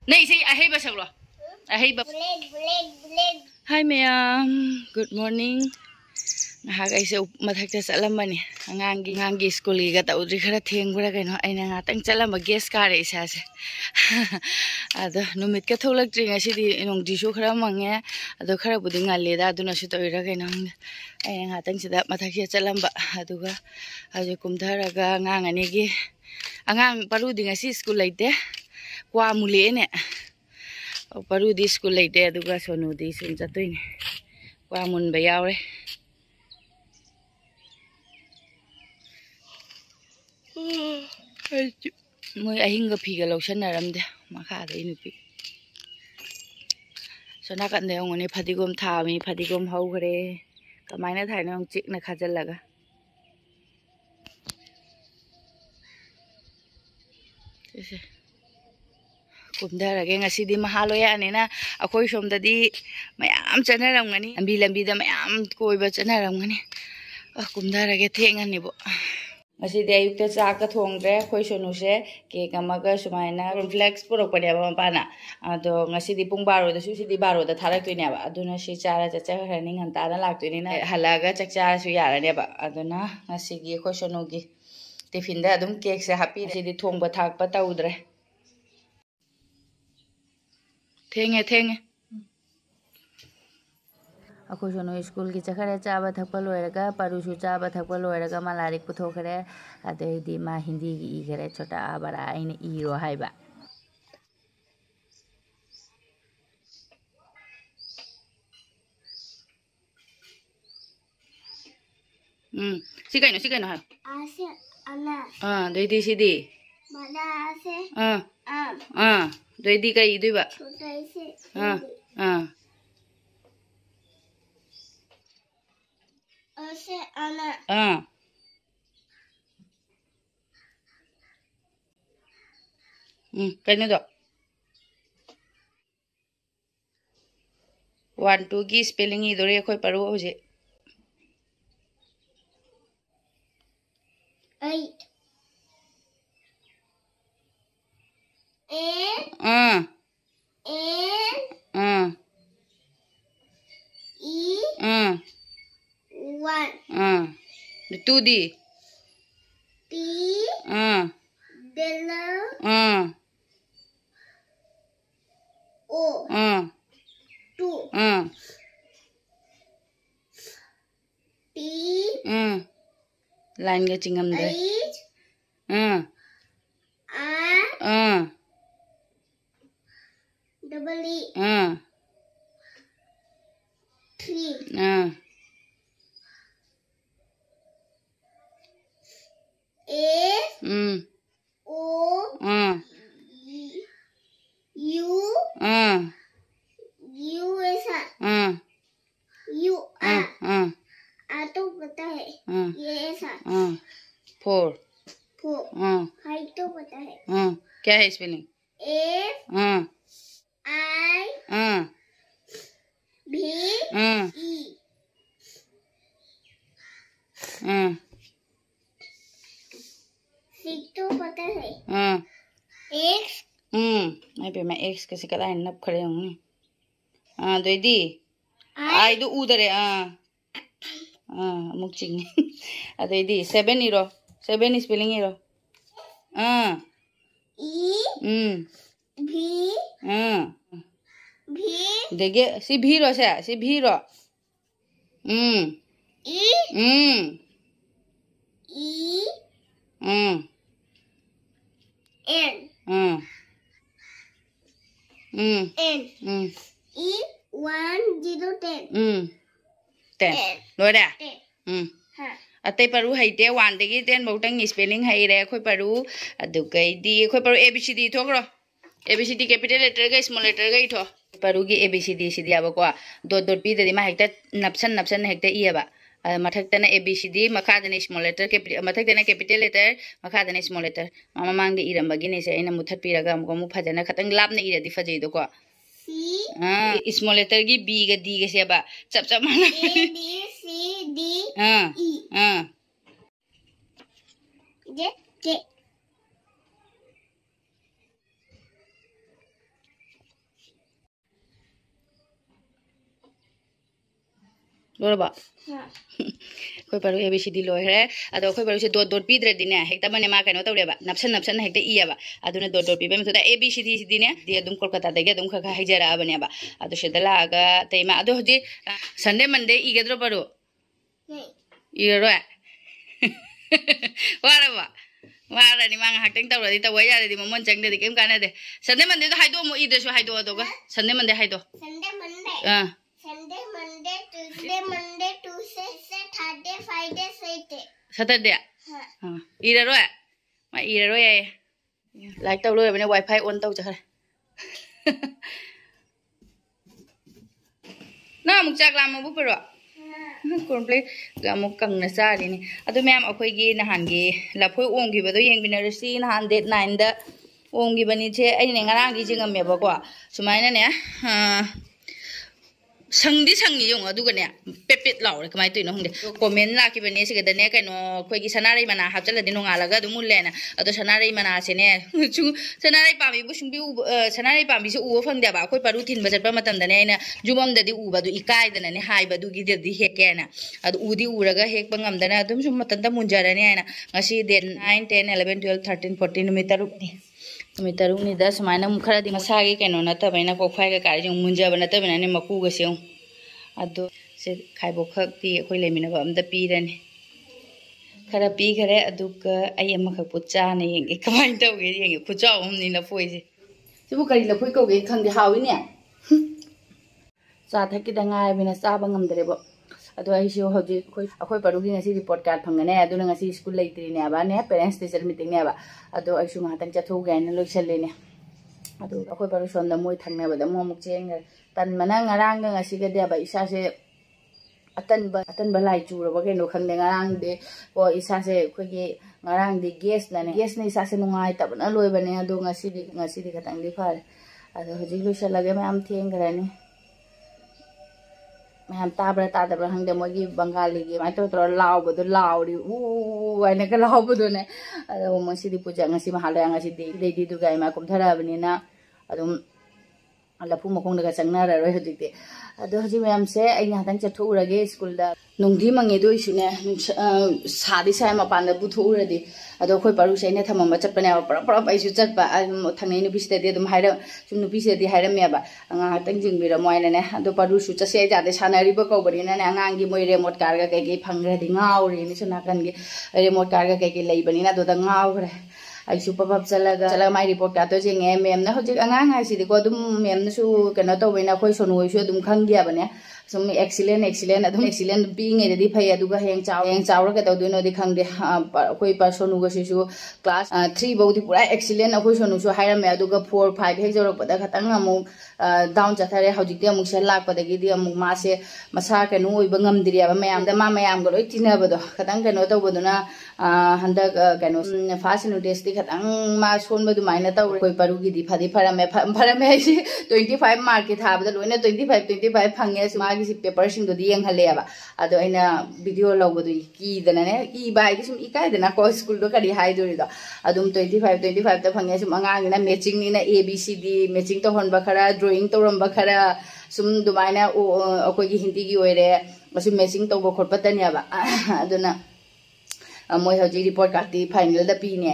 नहीं से अहे बसलो अहे हाय मैम गुड मॉर्निंग ऐसे मथक चलमनी आंगी स्कूल की तौद्री खर थेंबरा कहीं अना ngतंग चलम गेस कारे इसासे अद नुमित का थोलक्ट्री नोंदीसु खर मंगे अदो खरबुदी ngलेदा अदुनासु तोइरा कहीं अना ngतंग सिदा मथक चलम हजे कुमधरगा आंगानेगी आंगांग परुदी ngasi स्कूल लेते क्वा मुलेने परुदी स्कूल लेते अदुगा सोनुदी सुन चतोइने क्वा मुनबा यावरे मोई अहिंग फीगा लौसनरमदे मखादा इनुपी सोना कंदे होंगने फदिगोम थामी फदिगोम हौगरे कमाइना थाइना होंग चिकना खाजलगा ऐसे कुमधरगे ngasiदी महालोयानेना अखोई सोमददी मयाम चनरमगनी लंबी लंबीदा मयाम कोइबा चनरमगनी कुमधरगे थेंगनिबो ngasiदी ayukta chaka thongre khoi sonuse cake amaga sumaina flex porokpani aba mapana ado ngasiदी pung 12 da su sidi 12 da tharaktoine aba aduna si chara chacha harani nganta na laktoine na halaga chakcha su yarane aba aduna ngasigi khoi sonugi tiffin da adum cake se happy sidi thongba thakpa taudre थेंगे अखो सोनो school की चखरे चाबा थकपा लोयरगा परुसु चाबा थकपा लोयरगा मलारिक पुथोखरे अदेदी मा हिंदी की इगरे छोटा बड़ा आइने इरो हाइबा सिकाइनो हा आसे अना देदी सिदी मदा आसे देदी कई दुबा छोटा से आसे अना कहीं दो 1 2 की स्पेलिंग इधरे कोई पढ़ो होजे 8 the 2D T O 2 T line ga chingam de R double E 3 O U is U तो पता है ये ऐसा 4 हाइट तो पता है क्या है spelling F I B E six तो पता है X मैं X कैसे करा है नब खड़े होंगे दीदी आई दो उधर है मुक्चिंग अदेदी 7 इरो 7 स्पेलिंग इरो E V देखे सी भीरो से भीरो E N E 1 0 10 10 अतै परू हैते 1 दगी 10 बहुतंग स्पेलिंग है रे खोय परू अदुकैदी खोय परू ABCD थोकरो ABCD कैपिटल लेटर का स्मॉल लेटर का इथो परू की ABCD सिदी आबको डॉट डॉट पी ददी मा हेक्ता नपसन हेक्ता इयबा मथक्तना ABCD मखादने स्मॉल लेटर कैपिटल मथक्तना कैपिटल लेटर मखादने स्मॉल लेटर मामा मांग दे इरमबगिने से अइना मुथत पिरगा अमको फजना खतंग लापने इरदी फजैदो को स्मॉल लेटर की B का D का सेबा चप चप माना A B C D E J लोरबा कोई पारू ABCD लोहरे अदो कोई पारू से दो दो पीद्रे दिने हेक्ता मने मा कनो तौरेबा नपसन नपसन हेक्ता इयाबा अदुने दो दो पीबे मथुदा ABCD दिने दि अदुम कोलकाता दगे अदुम खखा हाइजरा बनेबा अदो सेदलागा तेमा अदो हजि संडे मंडे इगद्रो पारू इरो वारबा वारनी मा हाक्टिंग तौरदि तव यारदि ममन चंगदि केम कानदे संडे मंडे तो हाइदो मो इदसु हाइदो अदोगा संडे मंडे हाइदो Sunday, Monday, Tuesday, Thursday, Friday, Saturday. Saturday? Ira rồi. Mà ira rồi ai. Lại tao luôn bên wifi on tao chắc. Na muk chak lam mu paro. Complete ga muk kang na sa ni. Ado ma'am akhoi gi na han gi la phoi ong gi ba do yeng binar si na han date 9 da ong gi bani che ai ne ngarang gi jingam me ba ko. Sumai na ne. संगी संगी यों अदुगने पेपेट लाउरे कमाय तोइनो होंदे comment लाखिबने सिगदने कनो खोइगी सनारै मना हाचलदि नोंगालगा दु मुलेना अदो सनारै मना सेने चु सनारै पामी बुसुंबि सनारै पामी से उव फंगदेबा खोइ पारु थिन बजटबा मतमदने आइना जुममददि उबदु इकाइदने हाइबदु गिददि हेकेना अदु उदि उरगा हेकबा ngamdana adum sum matanda munjarane आइना ngasi den 9 10 11 12 13 14 नुमित तारुकनि नुमित तारुकनि दा समाना मुखरादि मसागे कनो नतबैना कोफाइगा कारी मुंजाबा नतबैना ने मकुगा सेउ अदो से खाइबो खक्ति अखोइ लेमिनबा अमदा पीरने खरा पी खरे अदुका आई अमा खक पुचाने येंगे कमाइन तौगे येंगे खुचाव हमनि लफोइसे सिबु करि लफोइ कौगे खंगे हाविने चा थकि दंगाय बिना चाबा ngamdrebo अदो आइसो हजि अखोइ परुगी ngasi report card phangane aduna ngasi school leitrine aba ne parents teacher meeting ne aba अदो आइसो मातन चथौ गायन लोइसलेने अदो अखोइ परु सोंदा मोइ थंगनेबदा मोमुक चेंग तन मना ngarang da ngasi ga deba isa se atanba lai churaba keno khangde ngarang de ko isa se khogi ngarang de gas na isa se nungai tabna loibane ado ngasi di khatang di phar ado hoji loisalage mam theng garani mam tabra hangde mogi bangali gi mai to laubodo lauri aina ka laubodo ne ado masi di puja ngasi mahala ngasi di du gai ma kumthara banina ado lapu mokong daga changna ra roi hojikte ado hoji ma'am se ai na tang chathu urage school da nungdi mangi do isune sadi sai ma pan da bu thu uradi ado khoi paru sai ne thamama chatpane para pai su chatpa thangnei nu bisite de dum haira sum nu bisite di haira me ba anga tang jingbira moina ne ado paru su chase ja de sanari ba ko bari na ne angang gi moi remote car ga kai phangra di ngauri ni suna kan gi remote car ga kai lei bani na do da ngaure ai super pop chalaga mai report ka to jenge mem na hojik angang ai si ko dum mem na su kana to wena khoi sonu su dum khang dia bane sum excellent adum excellent being e di phai aduga heng chaw ra ka to do no di khang de khoi pa sonu ga si su class 3 bodi pura excellent khoi sonu su haira me aduga 4 5 he joro pada khatang amu down chathare hojik de amuk se lak pada gi di amuk ma se masa ka nu oi bangam diri ba mayam da mayam go loi tina ba do khatang ka no to boduna handa ka no fast nu test khatang ma son ba du maina taw koi paru gi di phadi farame ai 25 mark ki thabada loina 25 phange su ma gi si paper sing do di yang hale ba ado aina video log du ki dana ne i ba gi sum ikai dana ko school do kari hai do ri do adum 25 ta phange sum angang na matching ni na ABCD matching to hon ba khara drawing to ram ba khara sum du maina akoi gi hindi gi oire masu matching to bo khot pa tania ba aduna moi hoji report ka ti final da pi ne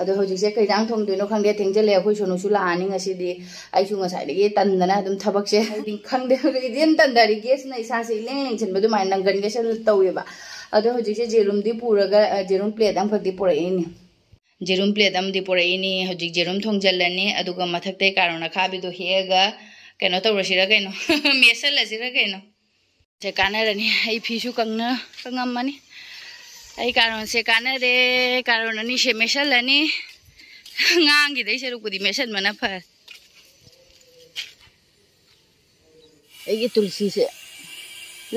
ado hoji se kai jang thong duino khangde thengjale khoi sonu su la ani ngasi di ai chu ngasai de tan dana adum thabak se ding khangde den tan dari ges na isa se leng chen bedu mai nang gan ge se tawi ba ado hoji se jerum di puraga jerum plate am khakti pura ini jerum plate am di pura ini hoji jerum thong jalani aduga mathak te karona khabi do hega keno to rasira keno mesal asira keno se kanarani ai phisu kangam mani ai karon se kanare karon ani se mesal ani ngang gi dei se ru kudi mesal mana pha ai gi tulsi se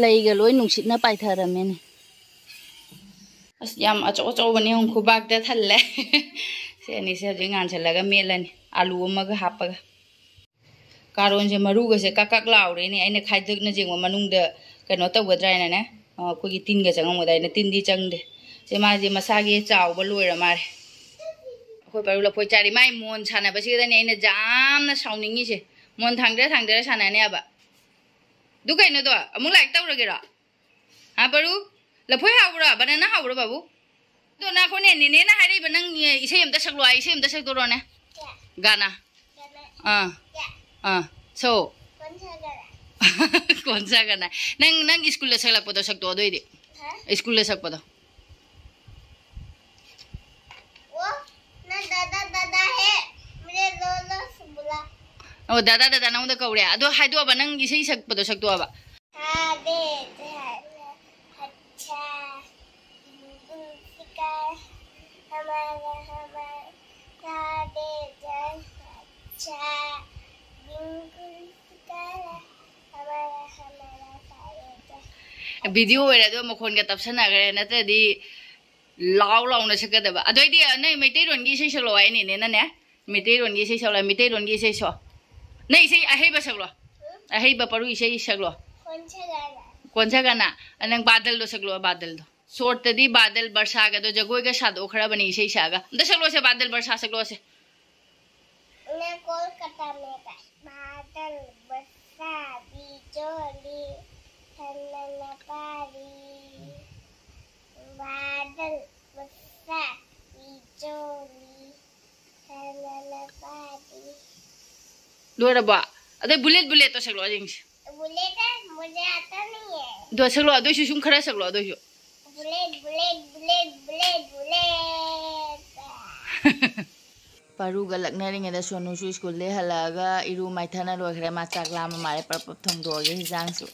lei ga loi nungsit na pai tharame ni as yam acho bani hong khubak da thalle se ani se jingan chalaga melani alu ma ga hapaga karon je maru ga se kakak laure ni aina khaiduk na jingwa manung da kano tawgadra na ne ko gi tin ga changam da na tin di changde se ma je masagi chaw ba loira mare ko paru la phoi chari mai mon chana ba si da ni aina jam na sauningi se mon thangdra sana ne aba du kai na do amung like tawra ge ra Ha baru lafoi haura banana haura babu. To na ko ne na hari banang isei am ta saklo isei am ta sak to ro ne. Gana. So. Kon sa gana. Nang school la sakla podo sak to doi di. School la sak podo. Oh dada nang da kaure ado hai do ba nang isei sak podo sak to ba ha de acha sika hamara ha de acha video era do mokhon ga tapsana gare na ta di law na sakka da ba adoi di nei meitei ron gi sei salo ai ni ne na ne meitei ron gi sei salo meitei ron gi sei so nei sei ahei ba saklo ahei ba paru sei saklo koncha gana anang badal do saklo badal do short di badal barsa ga do jagoi ga sado khara bani sei saga da saklo se badal barsa saklo se ne kolkata me ba badal barsa bijoli thanna pari badal barsa bijoli thanna pari Dua ba? Ada bullet to saklo jings. Bullet मुझे आता नहीं है. Dua saklo ado susum khara saklo ado jo. Bullet. Paru galak na ring ada sonu su school le halaga iru maithana lo khare ma chak lama mare par thong do ge jang su.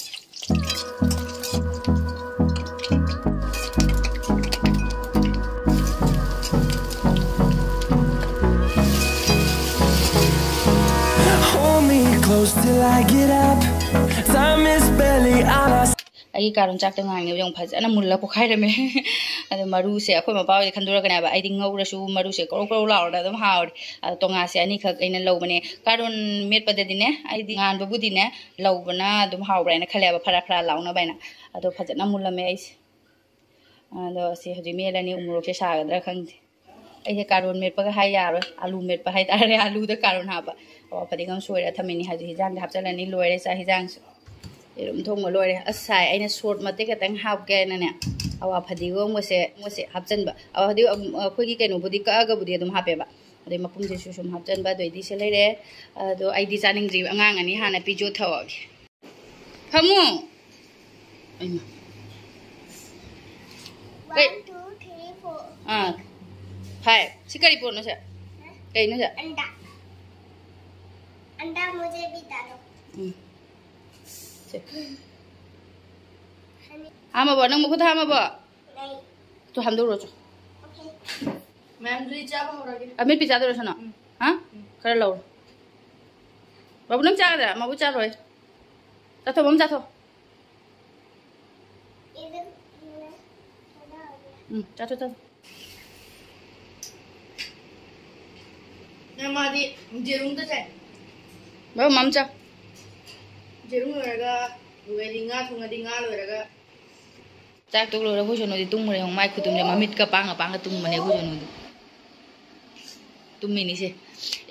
Close till I get up. Time is barely on us. Ai karon chak tang ngang yong phaj ana mulla ko khai rame ade maru se akoi ma paw khandura kana ba ai ding ngau ra su maru se kro law da dum haur tonga se ani khak aina law bane karon met pade dine ai ding ngan bu dine law bana dum haur aina khale ba phara law na baina ado phajana mulla me ai ado se hoji me la ni umro ke sa gadra khang ai karon met pa ga hai ya ro alu met pa hai tare alu da karon ha ba awa phadi gam soira thamini haji hijang hap chalani loire sa hijang erum thong ma loire asai aina short mate ka tang hap ke na ne awa phadi go mo se hap chan ba awa di khoi gi kaino budi ka ga budi dum hape ba ade mapum je sum hap chan ba doi di se leire do ai di chaning ri angang ani hana pi jo thawak phamu aima 1 2 3 4 5 sikari porno se kai no se अंडा मुझे भी डालो हाँ माबा नंग मुखो था माबा नहीं तो हम दो रोचो मैम दूध चाबा हो रहा है अब मैं पिज़्ज़ा दो रोचो ना हाँ कर लो बाबू नंग चाह रहा माबू चाह रहा है चाथो बम चाथो चाथो ना मादी जेरूम तो चाहे Bawa mamca. Jerum loraga, luelinga thunga dinga loraga. Chak tok lora ko jono di tung mure hong mai khutum le mamit ka panga tung mane ko jono di. Tum mini se.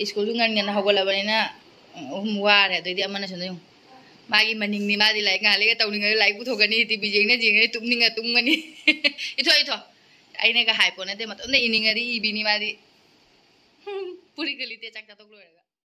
School ngan ngan hawala bani na war hai doi di amana sono yung. Magi maning ni madi lai ngale ka tawni ngai lai pu thogani ti bijeng na jeng tum ninga tungani. Ito. Aine ka hai pona te mat ne iningari ibini madi. Puri galite chak tok loraga.